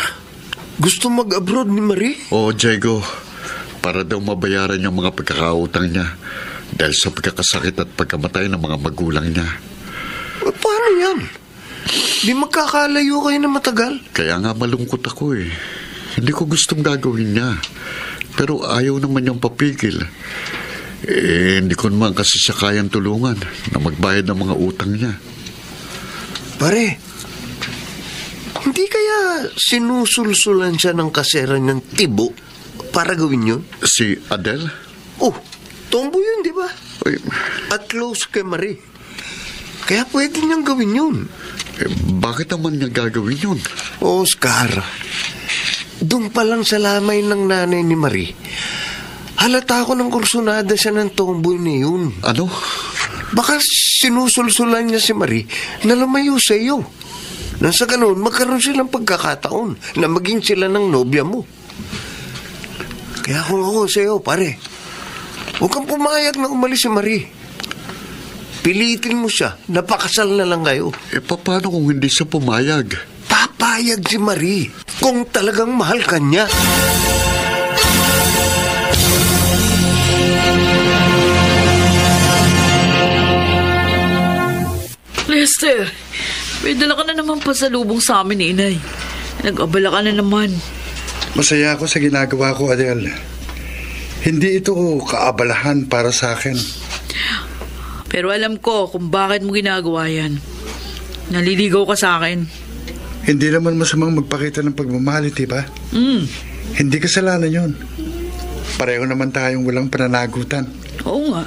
Gusto mag-abroad ni Marie? Oo, Diego. Para daw mabayaran yung mga pagkakautang niya dahil sa pagkakasakit at pagkamatay ng mga magulang niya. Paano yan? Di magkakalayo kayo na matagal? Kaya nga malungkot ako eh. Hindi ko gustong gagawin niya. Pero ayaw naman niyang papigil. Hindi ko naman kasi siya kayang tulungan na magbayad ng mga utang niya. Pare, hindi kaya sinusulsulan siya ng kasera ng tibo para gawin yun? Si Adele? Oh, tombo yun, di ba? Ay, At close kay Marie. Kaya pwede niyang gawin yun. bakit naman niya gagawin yun? Oscar, doon pa lang sa lamay ng nanay ni Marie, halata ko ng kursunada siya ng tomboy na yun. Ano? Baka sinusulsulan niya si Marie na lumayo sa iyo. Nang sa ganun, magkaroon silang pagkakataon na maging sila ng nobya mo. Kaya kung ako sa iyo, pare, huwag kang pumayag na umalis si Marie. Pilitin mo siya, napakasal na lang kayo. Paano kung hindi siya pumayag? Papayag si Marie kung talagang mahal ka niya. Lester, may dala ka na naman pasalubong sa amin ni Inay. Nag-abala ka na naman. Masaya ako sa ginagawa ko, Adele. Hindi ito kaabalahan para sa akin. Pero alam ko kung bakit mo ginagawa yan. Naliligaw ka sa akin. Hindi naman masamang magpakita ng pagmamahal, di ba? Hindi kasalanan yon. Pareho naman tayong walang pananagutan. Oo nga.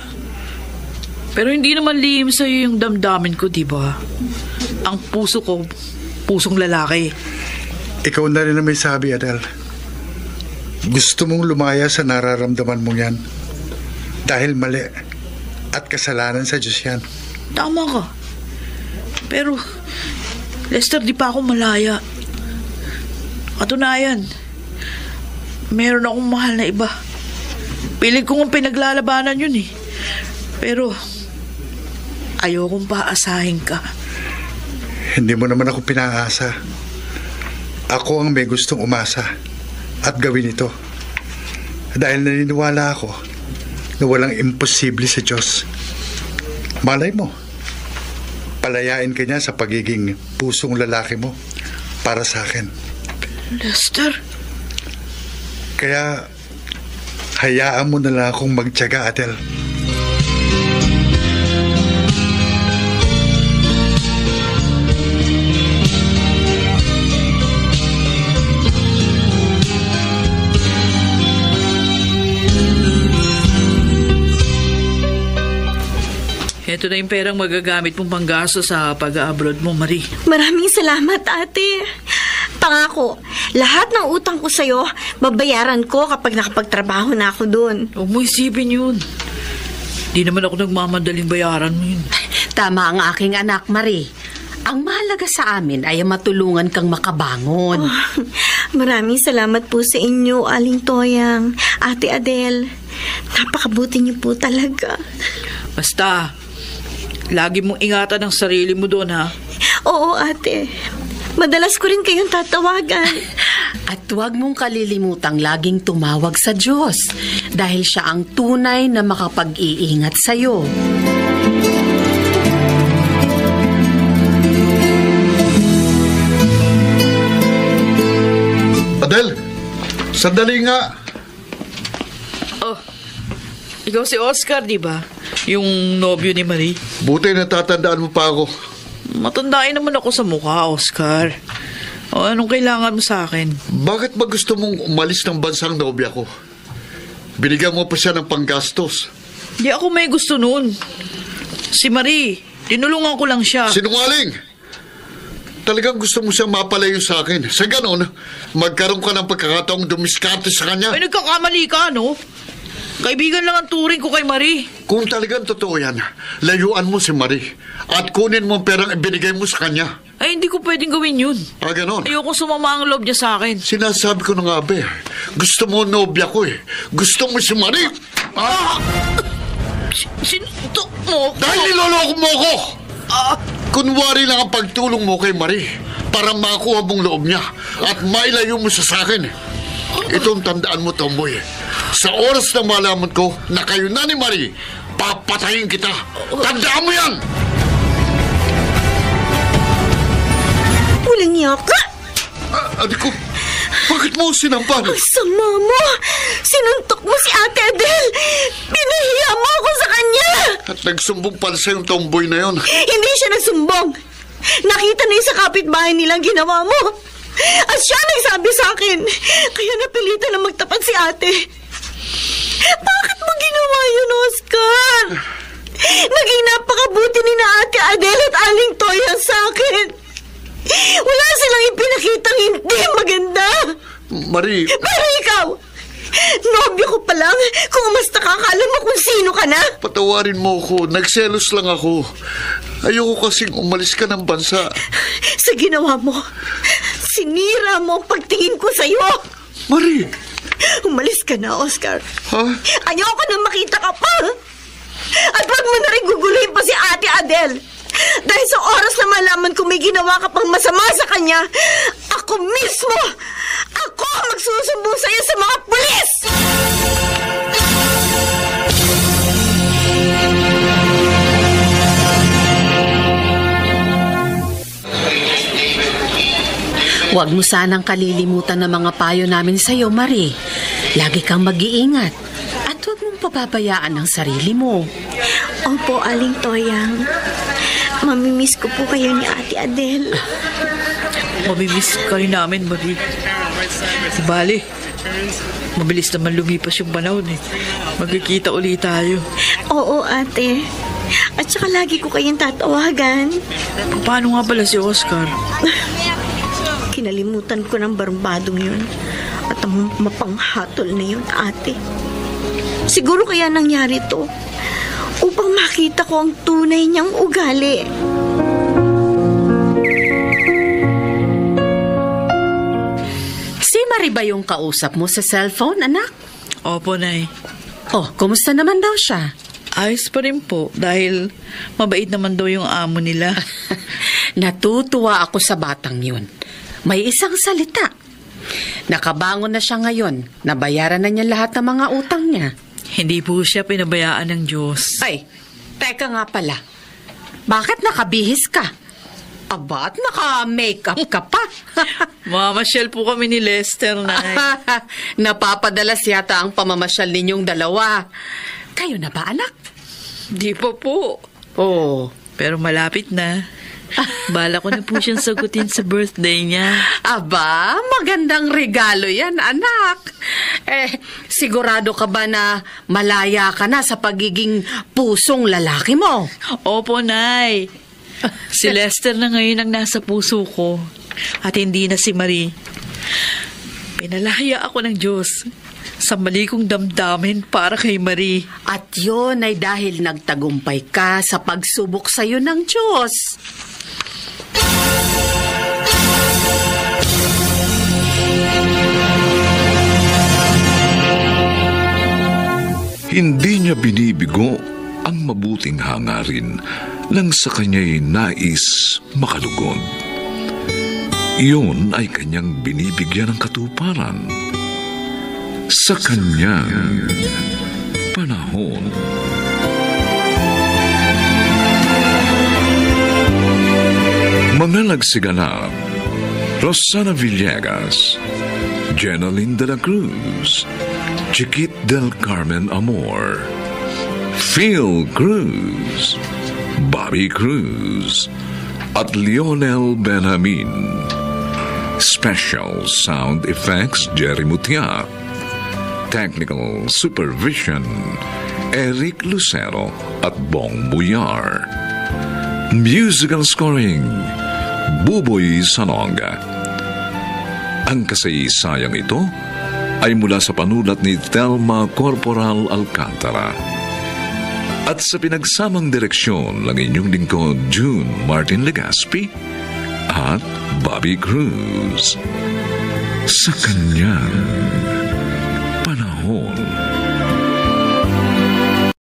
Pero hindi naman lihim sa'yo yung damdamin ko, di ba? Ang puso ko, pusong lalaki. Ikaw na rin na may sabi, Adele. Gusto mong lumaya sa nararamdaman mong yan. Dahil mali at kasalanan sa Diyos yan. Tama ka. Pero, Lester, di pa ako malaya. Katunayan, meron akong mahal na iba. Pilit ko ng pinaglalabanan yun eh. Pero, ayokong paasahin ka. Hindi mo naman ako pinaasa. Ako ang may gustong umasa at gawin ito. Dahil naniniwala ako na walang imposible sa Diyos. Malay mo, palayain ka niya sa pagiging pusong lalaki mo para sa akin. Lester? Kaya hayaan mo na lang akong magtiyaga, Adele. Ito na yung perang magagamit mong panggasto sa pag-abroad mo, Marie. Maraming salamat, ate. Pangako, lahat ng utang ko sa'yo, babayaran ko kapag nakapagtrabaho na ako doon. Huwag mo isipin yun. Di naman ako nagmamadaling bayaran mo yun. Tama ang aking anak, Marie. Ang mahalaga sa amin ay matulungan kang makabangon. Oh, maraming salamat po sa inyo, Aling Toyang, Ate Adele. Napakabuti niyo po talaga. Basta, lagi mong ingatan ang sarili mo doon, ha? Oo, ate. Madalas ko rin kayong tatawagan. At huwag mong kalilimutang laging tumawag sa Diyos dahil siya ang tunay na makapag-iingat sa'yo. Adele, sandali nga. Oh, ikaw si Oscar, di ba? Yung nobyo ni Marie. Buti natatandaan mo pa ako. Matandain naman ako sa mukha, Oscar. O, anong kailangan mo sa akin? Bakit ba gusto mong umalis ng bansang nobya ko? Binigyan mo pa siya ng panggastos. Di ako may gusto nun. Si Marie, tinulungan ko lang siya. Sinungaling! Talagang gusto mo siya mapalayo sa akin. Sa ganon, magkaroon ka ng pagkakataong dumiskarte sa kanya. Ay, nagkakamali ka, no? Kaibigan lang ang turing ko kay Marie. Kung talagang totoo yan, layuan mo si Marie at kunin mo ang perang ibinigay mo sa kanya. Ay, hindi ko pwedeng gawin yun. Ah, ganon. Ayoko sumama ang loob niya sa akin. Sinasabi ko na nga, be. Gusto mo nobya ko eh. Gusto mo si Marie. Ah! Sinuntok mo? Dahil niloloko mo ako! Kunwari lang ang pagtulong mo kay Marie para makuha mong loob niya at mailayo mo siya sa akin. Itong tandaan mo, Tomboy. Sa oras na malaman ko na kayo na ni Marie, papatayin kita. Tandaan mo yan! Walang niya ka! Adik ko, bakit mo sinampal? Ang sama mo! Sinuntok mo si Ate Adele! Pinahiya mo ako sa kanya! At nagsumbong pala sa yung tomboy na yon. Hindi siya nagsumbong! Nakita na yung sa kapitbahay nilang ginawa mo! At siya nagsabi sa akin! Kaya napilitan na magtapat si ate! Bakit mo ginawa yun, Oscar? Naging napakabuti ni na Ate Adele at Aling Toya sa akin! Wala silang ipinakitang hindi maganda! Marie... Pero ikaw, nobyo ko pa lang kung mas nakakaalam mo kung sino ka na. Patawarin mo ako. Nagselos lang ako. Ayoko kasing umalis ka ng bansa. Sa ginawa mo, sinira mo ang pagtingin ko sa'yo. Marie! Umalis ka na, Oscar. Ha? Ayoko na makita ka pa. At wag mo na rin guguluhin pa si Ate Adele. Dahil sa oras na malaman ko may ginawa ka pang masama sa kanya, ako mismo, ako ang magsusumbong sa'yo sa mga pulis! Huwag mo sanang kalilimutan ng mga payo namin sa'yo, Marie. Lagi kang mag-iingat. At huwag mong pababayaan ang sarili mo. Opo, Aling Toyang. Mamimiss ko po kayo ni Ate Adele. Mamimiss ka rin namin, Marie. Bali, mabilis naman lumipas yung panahon eh. Magkikita ulit tayo. Oo, ate. At saka lagi ko kayong tatawagan. Paano nga pala si Oscar? Kinalimutan ko ng barumbadong yun. At ang mapanghatol na yun, ate. Siguro kaya nangyari to upang makita ko ang tunay niyang ugali. Si Marie ba yung kausap mo sa cellphone, anak? Opo, Nay. Oh, kumusta naman daw siya? Ayos pa rin po dahil mabait naman daw yung amo nila. Natutuwa ako sa batang yun. May isang salita. Nakabangon na siya ngayon. Nabayaran na niya lahat ng mga utang niya. Hindi po siya pinabayaan ng Diyos. Ay, teka nga pala. Bakit nakabihis ka? Aba, at naka-makeup ka pa. Mamasyal po kami ni Lester, Nay. Napapadalas yata ang pamamasyal ninyong dalawa. Kayo na ba, anak? Di pa po. Oh. Pero malapit na. Bala ko na po siyang sagutin sa birthday niya. Aba, magandang regalo yan, anak. Sigurado ka ba na malaya ka na sa pagiging pusong lalaki mo? Opo, Nay. Si Lester na ngayon ang nasa puso ko. At hindi na si Marie. Pinalaya ako ng Diyos sa mali kong damdamin para kay Marie. At yun ay dahil nagtagumpay ka sa pagsubok sa'yo ng Diyos. Hindi niya binibigo ang mabuting hangarin nang sa kanya'y nais makalugod. Iyon ay kanyang binibigyan ng katuparan sa kanyang panahon. Mga nagsiganap: Rosana Villegas, Jenaline de la Cruz, Chiquit del Carmen Amor, Phil Cruz, Bobby Cruz, at Lionel Benjamin. Special Sound Effects, Jerry Mutia. Technical Supervision, Eric Lucero at Bong Buyar. Musical Scoring, Buboy Sanonga. Ang kasaysayang ito ay mula sa panulat ni Thelma Corporal Alcantara at sa pinagsamang direksyon ng inyong lingkod June Martin Legaspi at Bobby Cruz. Sa kanyang panahon.